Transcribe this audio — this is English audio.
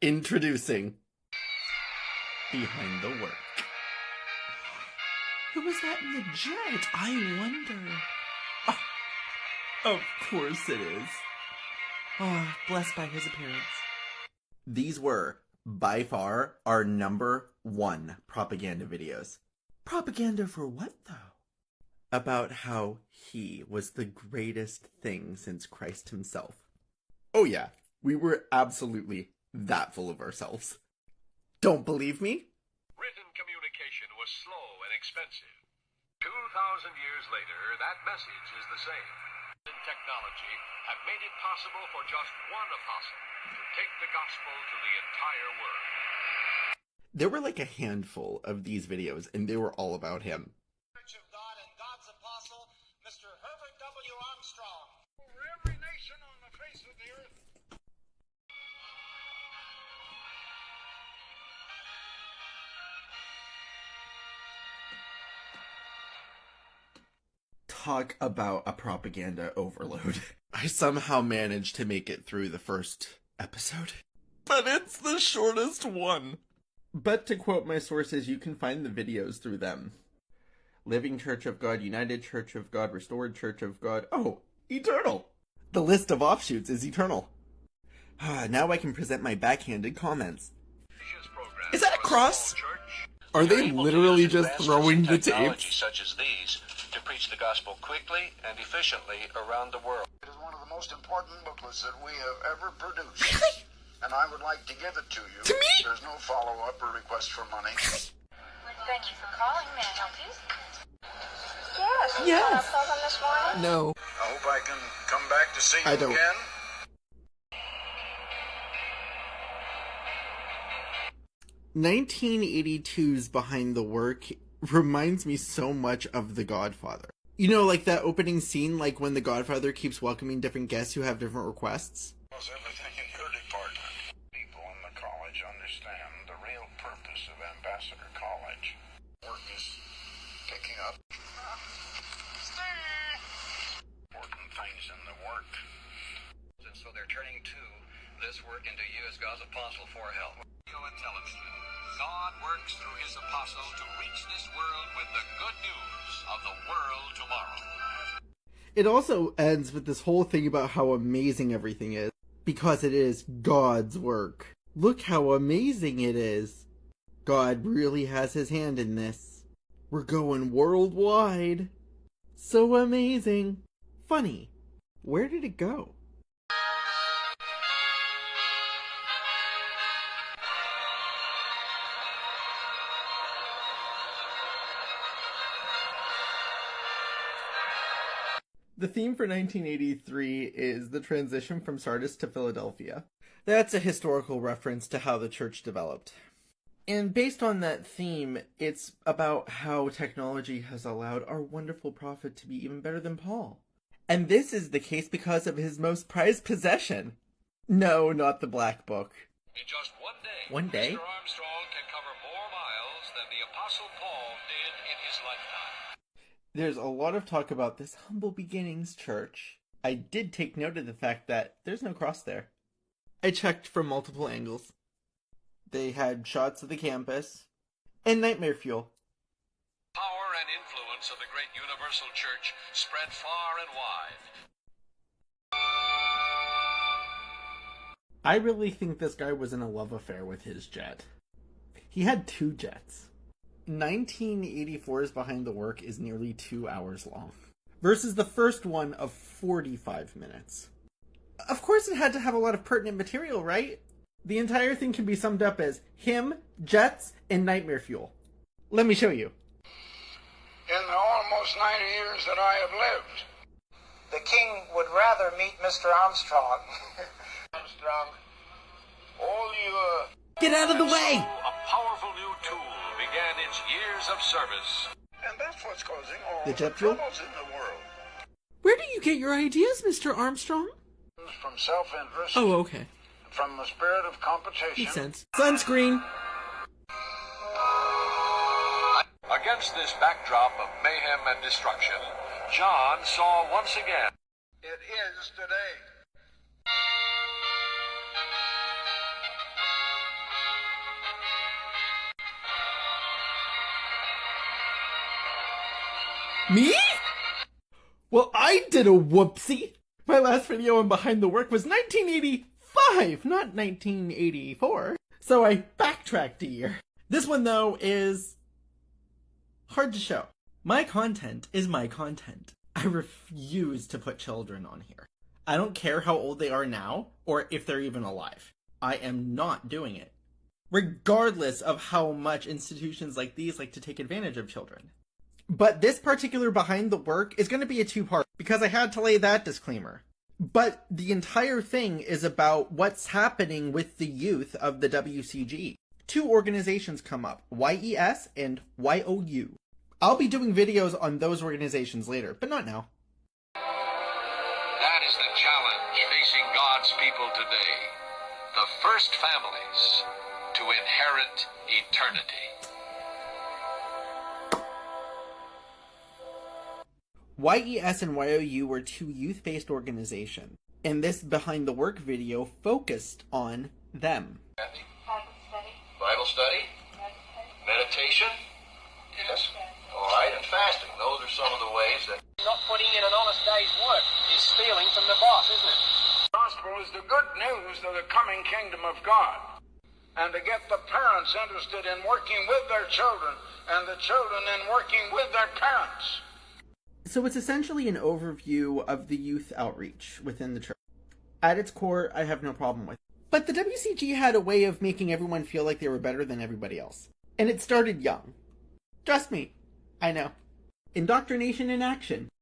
Introducing Behind the Work. Who was that in the jet? I wonder. Of course it is. Oh, blessed by his appearance. These were, by far, our #1 propaganda videos. Propaganda for what, though? About how he was the greatest thing since Christ himself. Oh yeah, we were absolutely that full of ourselves. Don't believe me? Written communication was slow and expensive. 2,000 years later, that message is the same. And technology have made it possible for just one apostle to take the gospel to the entire world. There were like a handful of these videos, and they were all about him. Church of God and God's apostle, Mr. Herbert W. Armstrong. For every nation on the face of the earth. Talk about a propaganda overload. I somehow managed to make it through the first episode. But it's the shortest one. But to quote my sources, you can find the videos through them. Living Church of God, United Church of God, Restored Church of God. Oh, eternal! The list of offshoots is eternal. Now I can present my backhanded comments. Is that a cross? Are they literally just throwing the tape? Such as these to preach the gospel quickly and efficiently around the world. It is one of the most important booklets that we have ever produced. Really? And I would like to give it to you. To me? There's no follow-up or request for money. Thank you for calling. May I help you? Yes. Yes. Program this morning? No. I hope I can come back to see you I don't. again. 1982's Behind the Work reminds me so much of The Godfather. You know, like that opening scene, like when The Godfather keeps welcoming different guests who have different requests? How's everything in your department? People in the college understand the real purpose of Ambassador College. Work is picking up. Important things in the work. And so they're turning to this work into you as God's apostle for help. And television. God works through his apostle to reach this world with the good news of the world tomorrow. It also ends with this whole thing about how amazing everything is, because it is God's work. Look how amazing it is. God really has his hand in this. We're going worldwide. So amazing. Funny. Where did it go? The theme for 1983 is the transition from Sardis to Philadelphia. That's a historical reference to how the church developed. And based on that theme, it's about how technology has allowed our wonderful prophet to be even better than Paul. And this is the case because of his most prized possession. No, not the Black Book. In just one day, One day? Mr. Armstrong can cover more miles than the Apostle Paul did in his lifetime. There's a lot of talk about this humble beginnings church. I did take note of the fact that there's no cross there. I checked from multiple angles. They had shots of the campus and nightmare fuel. Power and influence of the great universal church spread far and wide. I really think this guy was in a love affair with his jet. He had 2 jets. 1984's Behind the Work is nearly 2 hours long, versus the first one of 45 minutes. Of course it had to have a lot of pertinent material, right? The entire thing can be summed up as him, jets, and nightmare fuel. Let me show you. In the almost 90 years that I have lived, The king would rather meet Mr. Armstrong. Armstrong, all you, Get out of the way! A powerful new tool began its years of service. and that's what's causing all The the jet fuel? troubles in the world. Where do you get your ideas, Mr. Armstrong? From self-interest, Oh, okay. from the spirit of competition. Makes sense. Sunscreen! Against this backdrop of mayhem and destruction, John saw once again. It is today. Me? Well, I did a whoopsie. My last video on Behind the Work was 1985, not 1984. So I backtracked a year. This one, though, is hard to show. My content is my content. I refuse to put children on here. I don't care how old they are now, or if they're even alive. I am not doing it. Regardless of how much institutions like these like to take advantage of children. But this particular Behind the Work is going to be a two-part, because I had to lay that disclaimer. But the entire thing is about what's happening with the youth of the WCG. Two organizations come up, YES and YOU. I'll be doing videos on those organizations later, but not now. That is the challenge facing God's people today. The first families to inherit eternity. YES and YOU were two youth-based organizations, and this Behind the Work video focused on them. Bible study? Meditation? Yes. All right, and fasting. Those are some of the ways that... Not putting in an honest day's work is stealing from the boss, isn't it? The gospel is the good news of the coming kingdom of God. And to get the parents interested in working with their children, and the children in working with their parents. So it's essentially an overview of the youth outreach within the church. At its core, I have no problem with it. But the WCG had a way of making everyone feel like they were better than everybody else. And it started young. Trust me, I know. Indoctrination in action.